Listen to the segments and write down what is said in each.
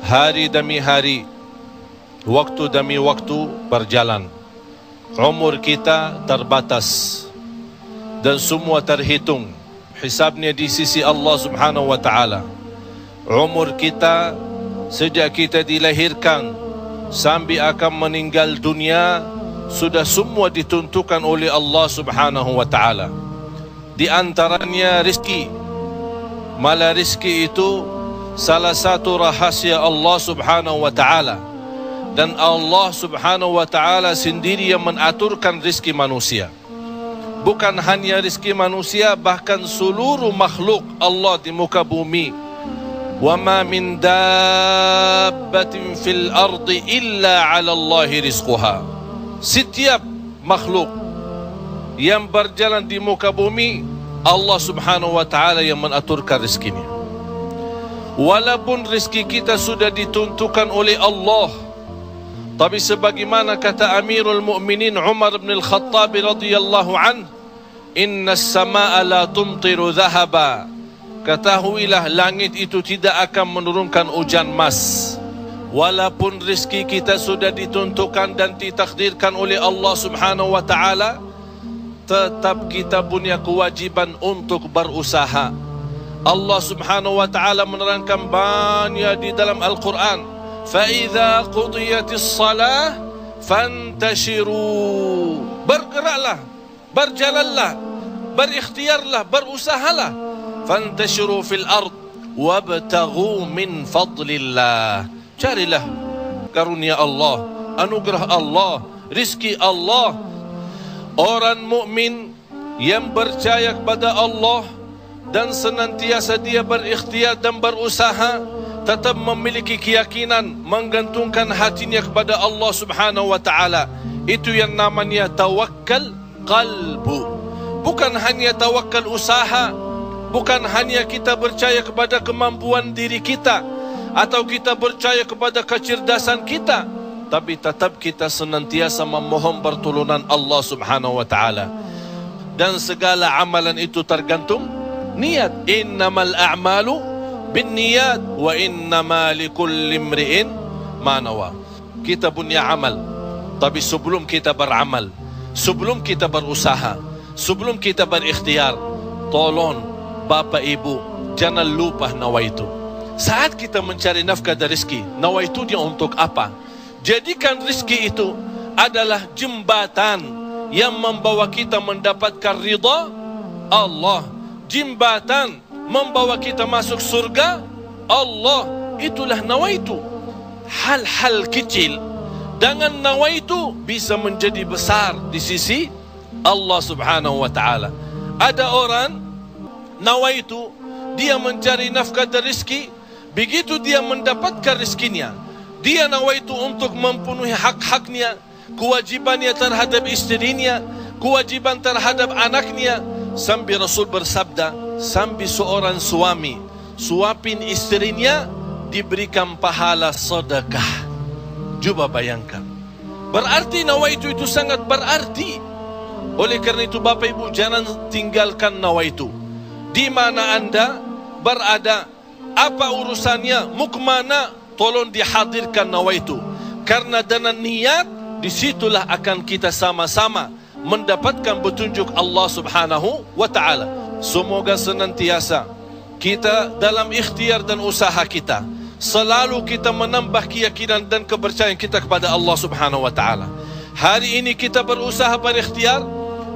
Hari demi hari, waktu demi waktu berjalan. Umur kita terbatas dan semua terhitung hisabnya di sisi Allah Subhanahu wa taala. Umur kita sejak kita dilahirkan sampai akan meninggal dunia sudah semua ditentukan oleh Allah Subhanahu wa taala. Di antaranya rezeki. Malah rezeki itu salah satu rahasia Allah Subhanahu wa taala, dan Allah Subhanahu wa taala sendiri yang mengaturkan rezeki manusia. Bukan hanya rezeki manusia, bahkan seluruh makhluk Allah di muka bumi. Wa ma min dabbatin fil ardi illa 'ala Allahi rizquha. Setiap makhluk yang berjalan di muka bumi, Allah Subhanahu wa taala yang mengaturkan rezekinya. Walaupun rezeki kita sudah ditentukan oleh Allah, tapi sebagaimana kata Amirul Mukminin Umar bin Al-Khattab radhiyallahu anhu, inna as-samaa'a la tumtiru dhahaba. Ketahuilah langit itu tidak akan menurunkan hujan emas. Walaupun rezeki kita sudah ditentukan dan ditakdirkan oleh Allah Subhanahu wa taala, tetap kita punya kewajiban untuk berusaha. Allah Subhanahu wa taala menerangkan banyak di dalam Al-Quran, فَإِذَا قُضِيَتِ الصَّلَاةِ فَانْتَشِرُوا. Bergeraklah, berjalanlah, berikhtiarlah, berusahalah. فَانْتَشِرُوا فِي الْأَرْضِ وَابْتَغُوا مِنْ فَضْلِ اللَّهِ. Carilah karunia Allah, anugerah Allah, rizki Allah. Orang mukmin yang percaya kepada Allah dan senantiasa dia berikhtiar dan berusaha, tetap memiliki keyakinan, menggantungkan hatinya kepada Allah Subhanahu wa taala. Itu yang namanya tawakkal qalbu. Bukan hanya tawakkal usaha, bukan hanya kita percaya kepada kemampuan diri kita atau kita percaya kepada kecerdasan kita, tapi tetap kita senantiasa memohon pertolongan Allah Subhanahu wa taala. Dan segala amalan itu tergantung niat. Innamal a'malu binniyat wa innama likulli imri'in ma nawa. Kita punya amal, tapi sebelum kita beramal, sebelum kita berusaha, sebelum kita berikhtiar, tolong Bapak Ibu jangan lupa nawaitu. Saat kita mencari nafkah dan rezeki, nawaitu dia untuk apa? Jadikan rezeki itu adalah jembatan yang membawa kita mendapatkan ridha Allah, jembatan membawa kita masuk surga Allah. Itulah nawaitu. Hal-hal kecil dengan nawaitu bisa menjadi besar di sisi Allah Subhanahu wa taala. Ada orang nawaitu dia mencari nafkah dan rezeki, begitu dia mendapatkan rezekinya, dia nawaitu untuk memenuhi hak-haknya, kewajibannya terhadap istrinya, kewajiban terhadap anaknya. Sampai Rasul bersabda, sampai seorang suami suapin istrinya diberikan pahala sedekah. Coba bayangkan, berarti nawaitu itu sangat berarti. Oleh karena itu Bapak Ibu jangan tinggalkan nawaitu. Di mana anda berada, apa urusannya, mau kemana, tolong dihadirkan nawaitu. Karena dengan niat, disitulah akan kita sama-sama mendapatkan petunjuk Allah Subhanahu wa ta'ala. Semoga senantiasa kita dalam ikhtiar dan usaha kita, selalu kita menambah keyakinan dan kepercayaan kita kepada Allah Subhanahu wa ta'ala. Hari ini kita berusaha berikhtiar,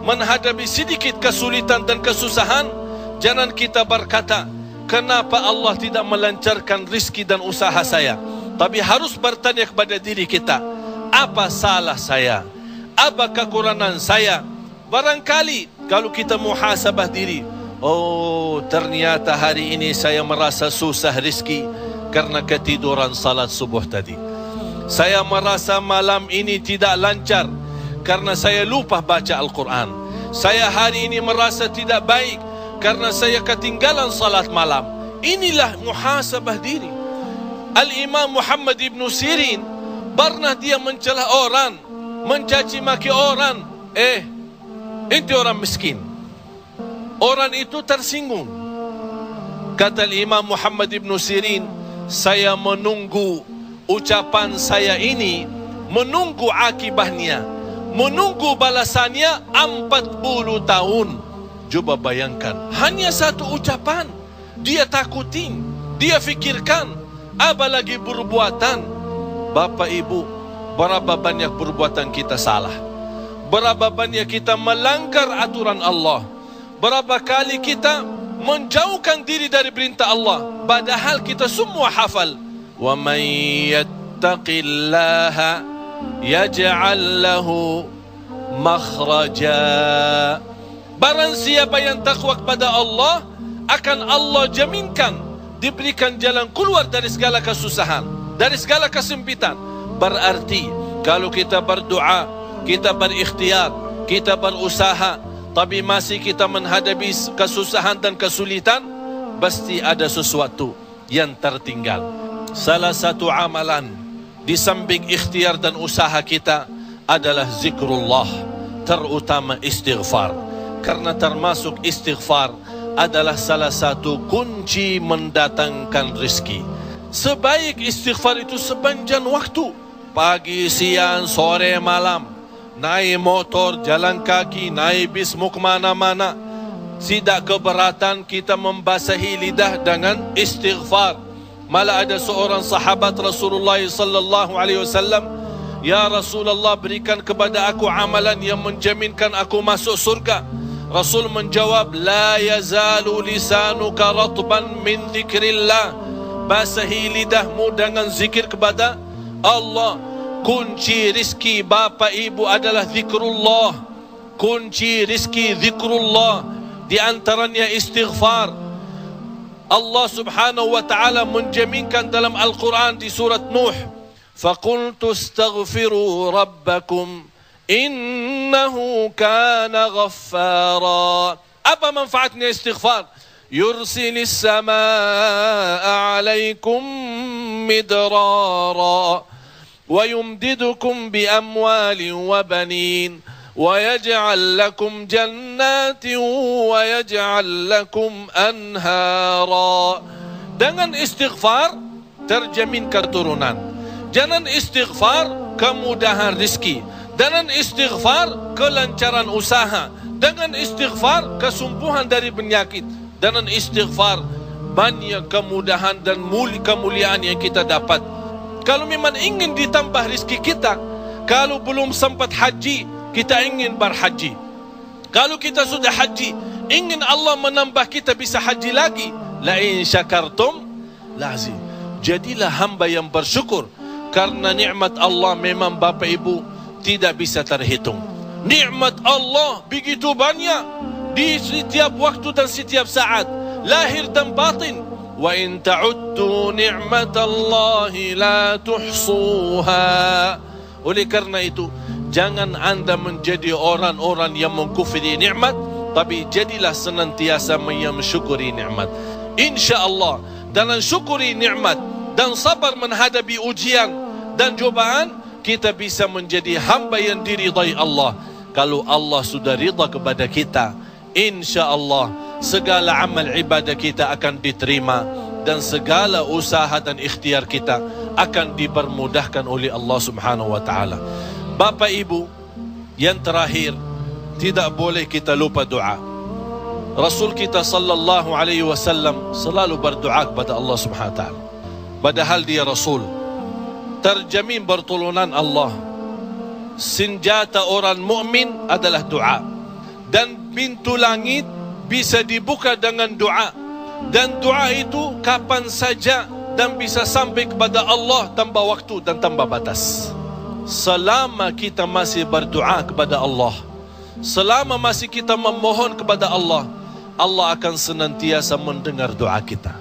menghadapi sedikit kesulitan dan kesusahan, jangan kita berkata, kenapa Allah tidak melancarkan rizki dan usaha saya? Tapi harus bertanya kepada diri kita, apa salah saya? Apa kekurangan saya? Barangkali kalau kita muhasabah diri, oh ternyata hari ini saya merasa susah rizki karena ketiduran salat subuh tadi. Saya merasa malam ini tidak lancar karena saya lupa baca Al-Quran. Saya hari ini merasa tidak baik karena saya ketinggalan salat malam. Inilah muhasabah diri. Al-Imam Muhammad ibn Sirin pernah dia mencela orang, mencaci maki orang. Itu orang miskin. Orang itu tersinggung. Kata Imam Muhammad ibn Sirin, saya menunggu ucapan saya ini, menunggu akibahnya, menunggu balasannya 40 tahun. Coba bayangkan, hanya satu ucapan dia takutin, dia fikirkan, apalagi perbuatan. Bapak Ibu, berapa banyak perbuatan kita salah, berapa banyak kita melanggar aturan Allah, berapa kali kita menjauhkan diri dari perintah Allah, padahal kita semua hafal. Wa may yattaqillaha yaj'al lahu makhraja. Barang siapa yang takwa kepada Allah, akan Allah jaminkan diberikan jalan keluar dari segala kesusahan, dari segala kesempitan. Berarti kalau kita berdoa, kita berikhtiar, kita berusaha, tapi masih kita menghadapi kesusahan dan kesulitan, pasti ada sesuatu yang tertinggal. Salah satu amalan di samping ikhtiar dan usaha kita adalah zikrullah, terutama istighfar. Karena termasuk istighfar adalah salah satu kunci mendatangkan rezeki. Sebaik istighfar itu sepanjang waktu, pagi, siang, sore, malam. Naik motor, jalan kaki, naik bis, mau kemana-mana, tidak keberatan kita membasahi lidah dengan istighfar. Malah ada seorang sahabat Rasulullah sallallahu alaihi wasallam, "Ya Rasulullah, berikan kepada aku amalan yang menjaminkan aku masuk surga." Rasul menjawab, "La yazalu lisanuka ratban min dzikrillah." Basahi lidahmu dengan zikir kepada Allah. Kunci rizki Bapak Ibu adalah zikrullah. Kunci rizki zikrullah, di antaranya istighfar. Allah subhanahu wa ta'ala menjaminkan dalam Al-Quran di surat Nuh, "Faqultu astaghfiru rabbakum innahu kana ghaffara." Apa manfaatnya istighfar? Yursilis samaa alaikum midrara wa yumdidukum bi amwalin wa banin wa yaj'al lakum jannatin wa yaj'al lakum anhara. Dengan istighfar terjamin keturunan. Dengan istighfar kemudahan rezeki. Dengan istighfar kelancaran usaha. Dengan istighfar kesembuhan dari penyakit. Dengan istighfar banyak kemudahan dan kemuliaan yang kita dapat. Kalau memang ingin ditambah rezeki kita, kalau belum sempat haji, kita ingin berhaji. Kalau kita sudah haji, ingin Allah menambah kita bisa haji lagi. La in syakartum lazim. Jadilah hamba yang bersyukur, karena nikmat Allah memang Bapak Ibu tidak bisa terhitung. Nikmat Allah begitu banyak di setiap waktu dan setiap saat, lahir dan batin. Wa in ta'uddu ni'matallahi la tuhsuha. Oleh karena itu, jangan anda menjadi orang-orang yang mengkufri nikmat, tapi jadilah senantiasa mensyukuri nikmat. InsyaAllah dengan syukuri nikmat dan sabar menghadapi ujian dan cobaan, kita bisa menjadi hamba yang diridai Allah. Kalau Allah sudah ridha kepada kita, InsyaAllah segala amal ibadah kita akan diterima, dan segala usaha dan ikhtiar kita akan dipermudahkan oleh Allah subhanahu wa ta'ala. Bapak Ibu, yang terakhir, tidak boleh kita lupa doa. Rasul kita sallallahu alaihi wasallam selalu berdoa kepada Allah subhanahu wa ta'ala. Padahal dia Rasul, terjamin pertolongan Allah. Senjata orang mukmin adalah doa, dan pintu langit bisa dibuka dengan doa, dan doa itu kapan saja dan bisa sampai kepada Allah tanpa waktu dan tanpa batas. Selama kita masih berdoa kepada Allah, selama masih kita memohon kepada Allah, Allah akan senantiasa mendengar doa kita.